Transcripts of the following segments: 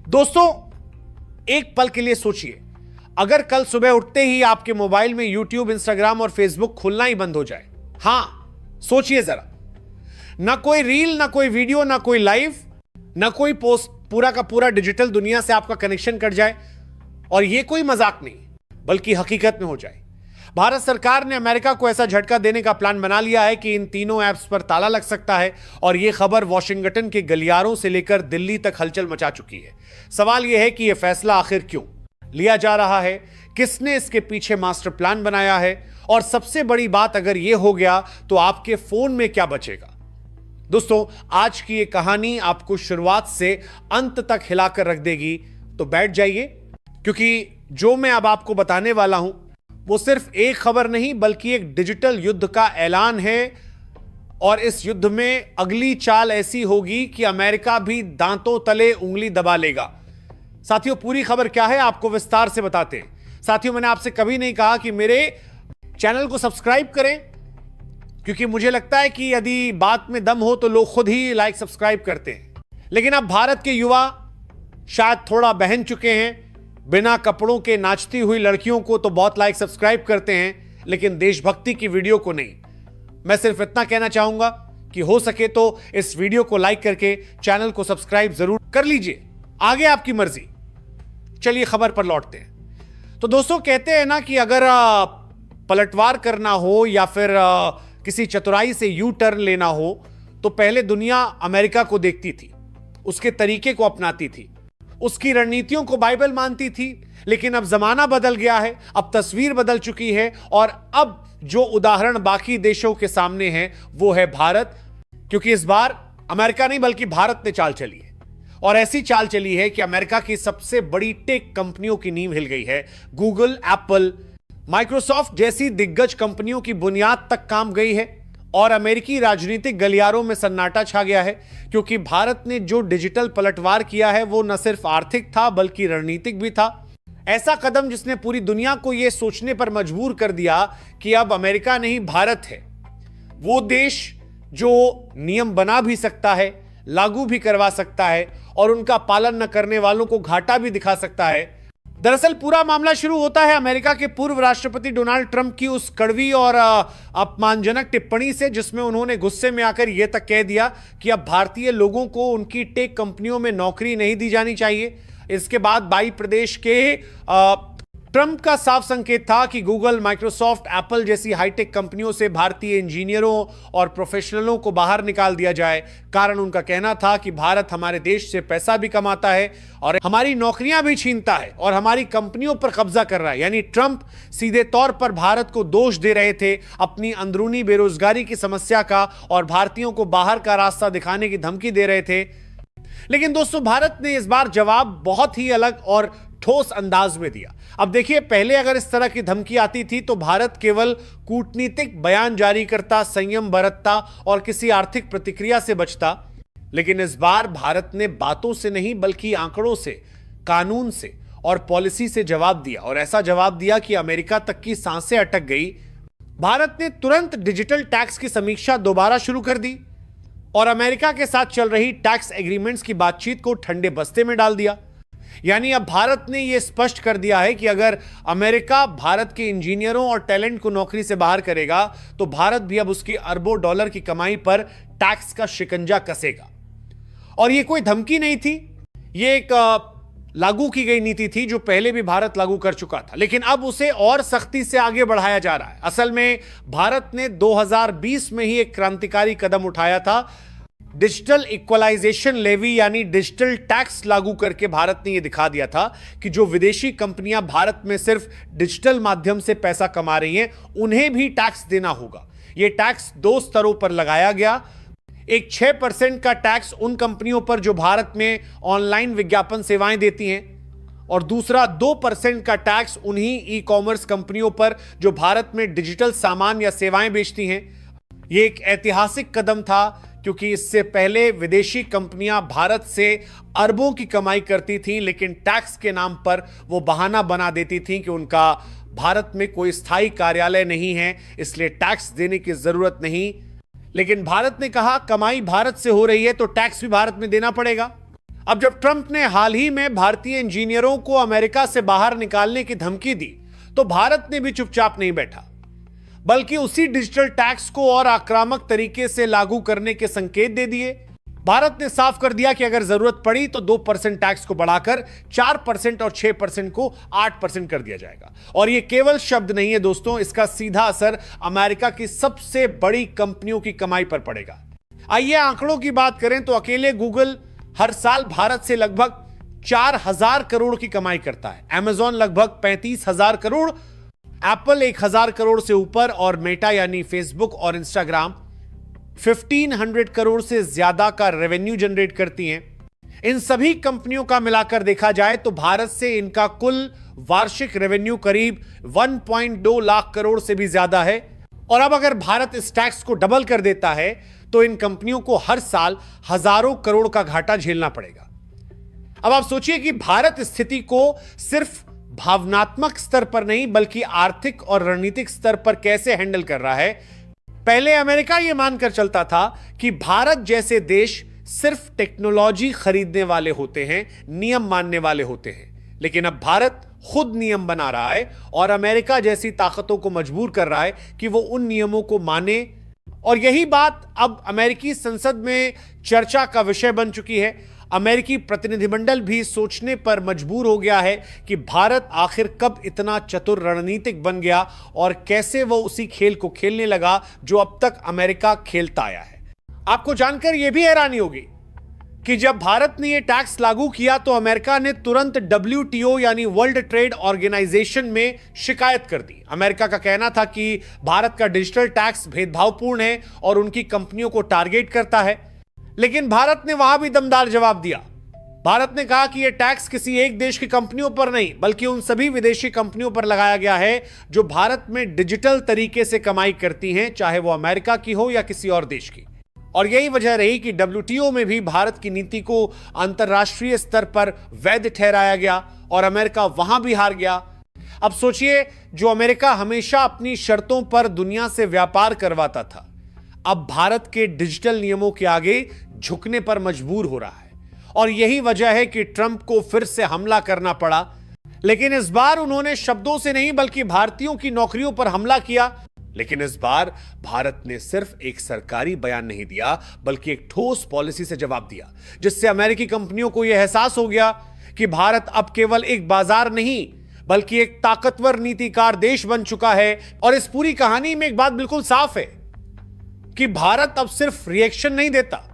दोस्तों, एक पल के लिए सोचिए, अगर कल सुबह उठते ही आपके मोबाइल में यूट्यूब, इंस्टाग्राम और फेसबुक खुलना ही बंद हो जाए। हां, सोचिए जरा, ना कोई रील, ना कोई वीडियो, ना कोई लाइव, ना कोई पोस्ट, पूरा का पूरा डिजिटल दुनिया से आपका कनेक्शन कट जाए। और यह कोई मजाक नहीं बल्कि हकीकत में हो जाए। भारत सरकार ने अमेरिका को ऐसा झटका देने का प्लान बना लिया है कि इन तीनों ऐप्स पर ताला लग सकता है। और यह खबर वॉशिंगटन के गलियारों से लेकर दिल्ली तक हलचल मचा चुकी है। सवाल यह है कि यह फैसला आखिर क्यों लिया जा रहा है, किसने इसके पीछे मास्टर प्लान बनाया है, और सबसे बड़ी बात, अगर यह हो गया तो आपके फोन में क्या बचेगा। दोस्तों, आज की यह कहानी आपको शुरुआत से अंत तक हिलाकर रख देगी। तो बैठ जाइए, क्योंकि जो मैं अब आपको बताने वाला हूं वो सिर्फ एक खबर नहीं बल्कि एक डिजिटल युद्ध का ऐलान है। और इस युद्ध में अगली चाल ऐसी होगी कि अमेरिका भी दांतों तले उंगली दबा लेगा। साथियों, पूरी खबर क्या है आपको विस्तार से बताते हैं। साथियों, मैंने आपसे कभी नहीं कहा कि मेरे चैनल को सब्सक्राइब करें, क्योंकि मुझे लगता है कि यदि बात में दम हो तो लोग खुद ही लाइक सब्सक्राइब करते हैं। लेकिन अब भारत के युवा शायद थोड़ा बहन चुके हैं। बिना कपड़ों के नाचती हुई लड़कियों को तो बहुत लाइक सब्सक्राइब करते हैं, लेकिन देशभक्ति की वीडियो को नहीं। मैं सिर्फ इतना कहना चाहूंगा कि हो सके तो इस वीडियो को लाइक करके चैनल को सब्सक्राइब जरूर कर लीजिए। आगे आपकी मर्जी। चलिए खबर पर लौटते हैं। तो दोस्तों, कहते हैं ना कि अगर पलटवार करना हो या फिर किसी चतुराई से यू टर्न लेना हो तो पहले दुनिया अमेरिका को देखती थी, उसके तरीके को अपनाती थी, उसकी रणनीतियों को बाइबल मानती थी। लेकिन अब जमाना बदल गया है, अब तस्वीर बदल चुकी है, और अब जो उदाहरण बाकी देशों के सामने है वो है भारत। क्योंकि इस बार अमेरिका नहीं बल्कि भारत ने चाल चली है, और ऐसी चाल चली है कि अमेरिका की सबसे बड़ी टेक कंपनियों की नींव हिल गई है। गूगल, एप्पल, माइक्रोसॉफ्ट जैसी दिग्गज कंपनियों की बुनियाद तक काम गई है, और अमेरिकी राजनीतिक गलियारों में सन्नाटा छा गया है। क्योंकि भारत ने जो डिजिटल पलटवार किया है वो न सिर्फ आर्थिक था बल्कि रणनीतिक भी था। ऐसा कदम जिसने पूरी दुनिया को यह सोचने पर मजबूर कर दिया कि अब अमेरिका नहीं, भारत है वो देश जो नियम बना भी सकता है, लागू भी करवा सकता है, और उनका पालन न करने वालों को घाटा भी दिखा सकता है। दरअसल पूरा मामला शुरू होता है अमेरिका के पूर्व राष्ट्रपति डोनाल्ड ट्रंप की उस कड़वी और अपमानजनक टिप्पणी से, जिसमें उन्होंने गुस्से में आकर यह तक कह दिया कि अब भारतीय लोगों को उनकी टेक कंपनियों में नौकरी नहीं दी जानी चाहिए। इसके बाद 22 प्रदेश के ट्रंप का साफ संकेत था कि गूगल, माइक्रोसॉफ्ट, एप्पल जैसी हाईटेक कंपनियों से भारतीय इंजीनियरों और प्रोफेशनलों को बाहर निकाल दिया जाए। कारण उनका कहना था कि भारत हमारे देश से पैसा भी कमाता है और हमारी नौकरियां भी छीनता है और हमारी कंपनियों पर कब्जा कर रहा है। यानी ट्रंप सीधे तौर पर भारत को दोष दे रहे थे अपनी अंदरूनी बेरोजगारी की समस्या का, और भारतीयों को बाहर का रास्ता दिखाने की धमकी दे रहे थे। लेकिन दोस्तों, भारत ने इस बार जवाब बहुत ही अलग और ठोस अंदाज में दिया। अब देखिए, पहले अगर इस तरह की धमकी आती थी तो भारत केवल कूटनीतिक बयान जारी करता, संयम बरतता और किसी आर्थिक प्रतिक्रिया से बचता। लेकिन इस बार भारत ने बातों से नहीं बल्कि आंकड़ों से, कानून से और पॉलिसी से जवाब दिया, और ऐसा जवाब दिया कि अमेरिका तक की सांसें अटक गई। भारत ने तुरंत डिजिटल टैक्स की समीक्षा दोबारा शुरू कर दी और अमेरिका के साथ चल रही टैक्स एग्रीमेंट्स की बातचीत को ठंडे बस्ते में डाल दिया। यानी अब भारत ने यह स्पष्ट कर दिया है कि अगर अमेरिका भारत के इंजीनियरों और टैलेंट को नौकरी से बाहर करेगा तो भारत भी अब उसकी अरबों डॉलर की कमाई पर टैक्स का शिकंजा कसेगा। और यह कोई धमकी नहीं थी, यह एक लागू की गई नीति थी जो पहले भी भारत लागू कर चुका था, लेकिन अब उसे और सख्ती से आगे बढ़ाया जा रहा है। असल में भारत ने 2020 में ही एक क्रांतिकारी कदम उठाया था। डिजिटल इक्वलाइजेशन लेवी यानी डिजिटल टैक्स लागू करके भारत ने यह दिखा दिया था कि जो विदेशी कंपनियां भारत में सिर्फ डिजिटल माध्यम से पैसा कमा रही हैं, उन्हें भी टैक्स देना होगा। यह टैक्स 2 स्तरों पर लगाया गया। एक 6% का टैक्स उन कंपनियों पर जो भारत में ऑनलाइन विज्ञापन सेवाएं देती हैं, और दूसरा 2% का टैक्स उन्हीं ई कॉमर्स कंपनियों पर जो भारत में डिजिटल सामान या सेवाएं बेचती हैं। यह एक ऐतिहासिक कदम था, क्योंकि इससे पहले विदेशी कंपनियां भारत से अरबों की कमाई करती थीं, लेकिन टैक्स के नाम पर वो बहाना बना देती थीं कि उनका भारत में कोई स्थायी कार्यालय नहीं है, इसलिए टैक्स देने की जरूरत नहीं। लेकिन भारत ने कहा कमाई भारत से हो रही है तो टैक्स भी भारत में देना पड़ेगा। अब जब ट्रंप ने हाल ही में भारतीय इंजीनियरों को अमेरिका से बाहर निकालने की धमकी दी, तो भारत ने भी चुपचाप नहीं बैठा, बल्कि उसी डिजिटल टैक्स को और आक्रामक तरीके से लागू करने के संकेत दे दिए। भारत ने साफ कर दिया कि अगर जरूरत पड़ी तो 2% टैक्स को बढ़ाकर 4% और 6% को 8% कर दिया जाएगा। और यह केवल शब्द नहीं है दोस्तों, इसका सीधा असर अमेरिका की सबसे बड़ी कंपनियों की कमाई पर पड़ेगा। आइए आंकड़ों की बात करें तो अकेले गूगल हर साल भारत से लगभग 4,000 करोड़ की कमाई करता है, अमेजॉन लगभग 35,000 करोड़, एप्पल 1,000 करोड़ से ऊपर और मेटा यानी फेसबुक और इंस्टाग्राम 1,500 करोड़ से ज्यादा का रेवेन्यू जनरेट करती हैं। इन सभी कंपनियों का मिलाकर देखा जाए तो भारत से इनका कुल वार्षिक रेवेन्यू करीब 1.2 लाख करोड़ से भी ज्यादा है। और अब अगर भारत इस टैक्स को डबल कर देता है तो इन कंपनियों को हर साल हजारों करोड़ का घाटा झेलना पड़ेगा। अब आप सोचिए कि भारत स्थिति को सिर्फ भावनात्मक स्तर पर नहीं बल्कि आर्थिक और रणनीतिक स्तर पर कैसे हैंडल कर रहा है। पहले अमेरिका यह मानकर चलता था कि भारत जैसे देश सिर्फ टेक्नोलॉजी खरीदने वाले होते हैं, नियम मानने वाले होते हैं, लेकिन अब भारत खुद नियम बना रहा है और अमेरिका जैसी ताकतों को मजबूर कर रहा है कि वो उन नियमों को माने। और यही बात अब अमेरिकी संसद में चर्चा का विषय बन चुकी है। अमेरिकी प्रतिनिधिमंडल भी सोचने पर मजबूर हो गया है कि भारत आखिर कब इतना चतुर रणनीतिक बन गया और कैसे वो उसी खेल को खेलने लगा जो अब तक अमेरिका खेलता आया है। आपको जानकर यह भी हैरानी होगी कि जब भारत ने यह टैक्स लागू किया तो अमेरिका ने तुरंत WTO यानी वर्ल्ड ट्रेड ऑर्गेनाइजेशन में शिकायत कर दी। अमेरिका का कहना था कि भारत का डिजिटल टैक्स भेदभावपूर्ण है और उनकी कंपनियों को टारगेट करता है, लेकिन भारत ने वहां भी दमदार जवाब दिया। भारत ने कहा कि यह टैक्स किसी एक देश की कंपनियों पर नहीं बल्कि उन सभी विदेशी कंपनियों पर लगाया गया है जो भारत में डिजिटल तरीके से कमाई करती हैं, चाहे वो अमेरिका की हो या किसी और देश की। और यही वजह रही कि WTO में भी भारत की नीति को अंतर्राष्ट्रीय स्तर पर वैध ठहराया गया और अमेरिका वहां भी हार गया। अब सोचिए, जो अमेरिका हमेशा अपनी शर्तों पर दुनिया से व्यापार करवाता था, अब भारत के डिजिटल नियमों के आगे झुकने पर मजबूर हो रहा है। और यही वजह है कि ट्रंप को फिर से हमला करना पड़ा, लेकिन इस बार उन्होंने शब्दों से नहीं बल्कि भारतीयों की नौकरियों पर हमला किया। लेकिन इस बार भारत ने सिर्फ एक सरकारी बयान नहीं दिया बल्कि एक ठोस पॉलिसी से जवाब दिया, जिससे अमेरिकी कंपनियों को यह एहसास हो गया कि भारत अब केवल एक बाजार नहीं बल्कि एक ताकतवर नीतिकार देश बन चुका है। और इस पूरी कहानी में एक बात बिल्कुल साफ है कि भारत अब सिर्फ रिएक्शन नहीं देता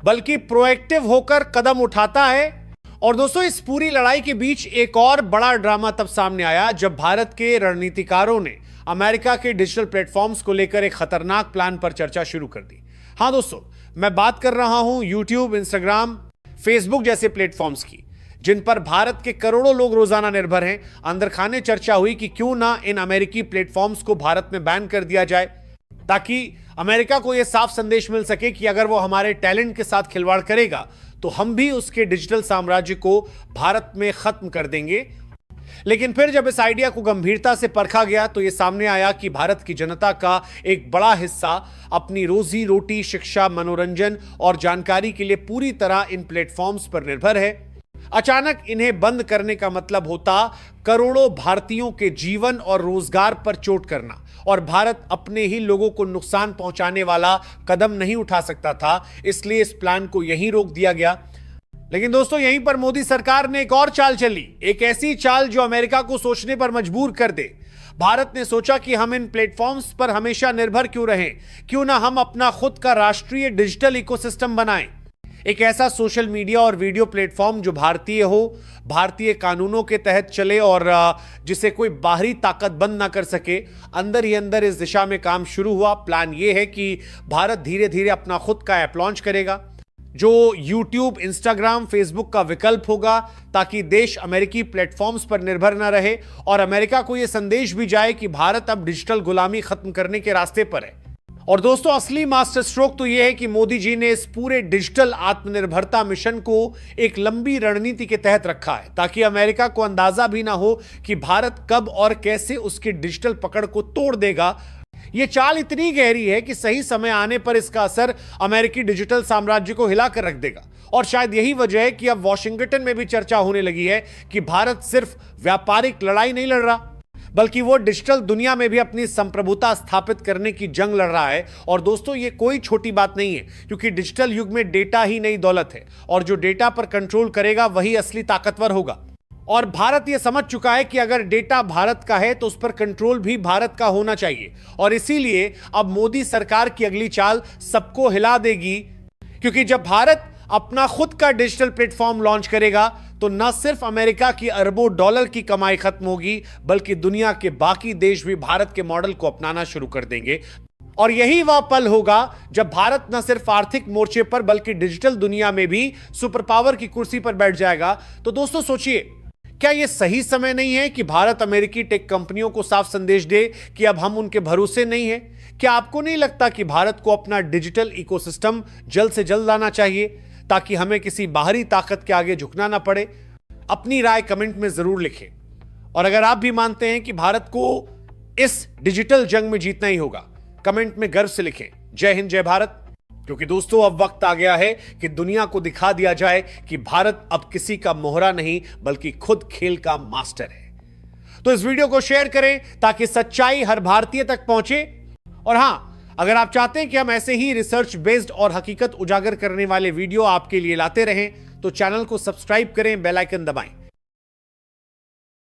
बल्कि प्रोएक्टिव होकर कदम उठाता है। और दोस्तों, इस पूरी लड़ाई के बीच एक और बड़ा ड्रामा तब सामने आया जब भारत के रणनीतिकारों ने अमेरिका के डिजिटल प्लेटफॉर्म्स को लेकर एक खतरनाक प्लान पर चर्चा शुरू कर दी। हां दोस्तों, मैं बात कर रहा हूं यूट्यूब, इंस्टाग्राम, फेसबुक जैसे प्लेटफॉर्म्स की, जिन पर भारत के करोड़ों लोग रोजाना निर्भर हैं। अंदर खाने चर्चा हुई कि क्यों ना इन अमेरिकी प्लेटफॉर्म्स को भारत में बैन कर दिया जाए, ताकि अमेरिका को यह साफ संदेश मिल सके कि अगर वो हमारे टैलेंट के साथ खिलवाड़ करेगा तो हम भी उसके डिजिटल साम्राज्य को भारत में खत्म कर देंगे। लेकिन फिर जब इस आइडिया को गंभीरता से परखा गया तो यह सामने आया कि भारत की जनता का एक बड़ा हिस्सा अपनी रोजी रोटी, शिक्षा, मनोरंजन और जानकारी के लिए पूरी तरह इन प्लेटफॉर्म्स पर निर्भर है। अचानक इन्हें बंद करने का मतलब होता करोड़ों भारतीयों के जीवन और रोजगार पर चोट करना, और भारत अपने ही लोगों को नुकसान पहुंचाने वाला कदम नहीं उठा सकता था, इसलिए इस प्लान को यहीं रोक दिया गया। लेकिन दोस्तों, यहीं पर मोदी सरकार ने एक और चाल चली, एक ऐसी चाल जो अमेरिका को सोचने पर मजबूर कर दे। भारत ने सोचा कि हम इन प्लेटफॉर्म्स पर हमेशा निर्भर क्यों रहें, क्यों ना हम अपना खुद का राष्ट्रीय डिजिटल इकोसिस्टम बनाएं, एक ऐसा सोशल मीडिया और वीडियो प्लेटफॉर्म जो भारतीय हो, भारतीय कानूनों के तहत चले और जिसे कोई बाहरी ताकत बंद ना कर सके। अंदर ही अंदर इस दिशा में काम शुरू हुआ। प्लान यह है कि भारत धीरे धीरे अपना खुद का ऐप लॉन्च करेगा जो YouTube, Instagram, Facebook का विकल्प होगा, ताकि देश अमेरिकी प्लेटफॉर्म्स पर निर्भर न रहे और अमेरिका को यह संदेश भी जाए कि भारत अब डिजिटल गुलामी खत्म करने के रास्ते पर है। और दोस्तों, असली मास्टर स्ट्रोक तो यह है कि मोदी जी ने इस पूरे डिजिटल आत्मनिर्भरता मिशन को एक लंबी रणनीति के तहत रखा है, ताकि अमेरिका को अंदाजा भी ना हो कि भारत कब और कैसे उसकी डिजिटल पकड़ को तोड़ देगा। यह चाल इतनी गहरी है कि सही समय आने पर इसका असर अमेरिकी डिजिटल साम्राज्य को हिलाकर रख देगा। और शायद यही वजह है कि अब वॉशिंगटन में भी चर्चा होने लगी है कि भारत सिर्फ व्यापारिक लड़ाई नहीं लड़ रहा, बल्कि वो डिजिटल दुनिया में भी अपनी संप्रभुता स्थापित करने की जंग लड़ रहा है। और दोस्तों, ये कोई छोटी बात नहीं है, क्योंकि डिजिटल युग में डेटा ही नई दौलत है, और जो डेटा पर कंट्रोल करेगा वही असली ताकतवर होगा। और भारत यह समझ चुका है कि अगर डेटा भारत का है तो उस पर कंट्रोल भी भारत का होना चाहिए। और इसीलिए अब मोदी सरकार की अगली चाल सबको हिला देगी, क्योंकि जब भारत अपना खुद का डिजिटल प्लेटफॉर्म लॉन्च करेगा तो न सिर्फ अमेरिका की अरबों डॉलर की कमाई खत्म होगी, बल्कि दुनिया के बाकी देश भी भारत के मॉडल को अपनाना शुरू कर देंगे। और यही वह पल होगा जब भारत न सिर्फ आर्थिक मोर्चे पर बल्कि डिजिटल दुनिया में भी सुपर पावर की कुर्सी पर बैठ जाएगा। तो दोस्तों सोचिए, क्या यह सही समय नहीं है कि भारत अमेरिकी टेक कंपनियों को साफ संदेश दे कि अब हम उनके भरोसे नहीं है? क्या आपको नहीं लगता कि भारत को अपना डिजिटल इकोसिस्टम जल्द से जल्द लाना चाहिए, ताकि हमें किसी बाहरी ताकत के आगे झुकना ना पड़े? अपनी राय कमेंट में जरूर लिखें। और अगर आप भी मानते हैं कि भारत को इस डिजिटल जंग में जीतना ही होगा, कमेंट में गर्व से लिखें जय हिंद जय भारत। क्योंकि दोस्तों, अब वक्त आ गया है कि दुनिया को दिखा दिया जाए कि भारत अब किसी का मोहरा नहीं बल्कि खुद खेल का मास्टर है। तो इस वीडियो को शेयर करें ताकि सच्चाई हर भारतीय तक पहुंचे। और हां, अगर आप चाहते हैं कि हम ऐसे ही रिसर्च बेस्ड और हकीकत उजागर करने वाले वीडियो आपके लिए लाते रहें तो चैनल को सब्सक्राइब करें, बेल आइकन दबाएं।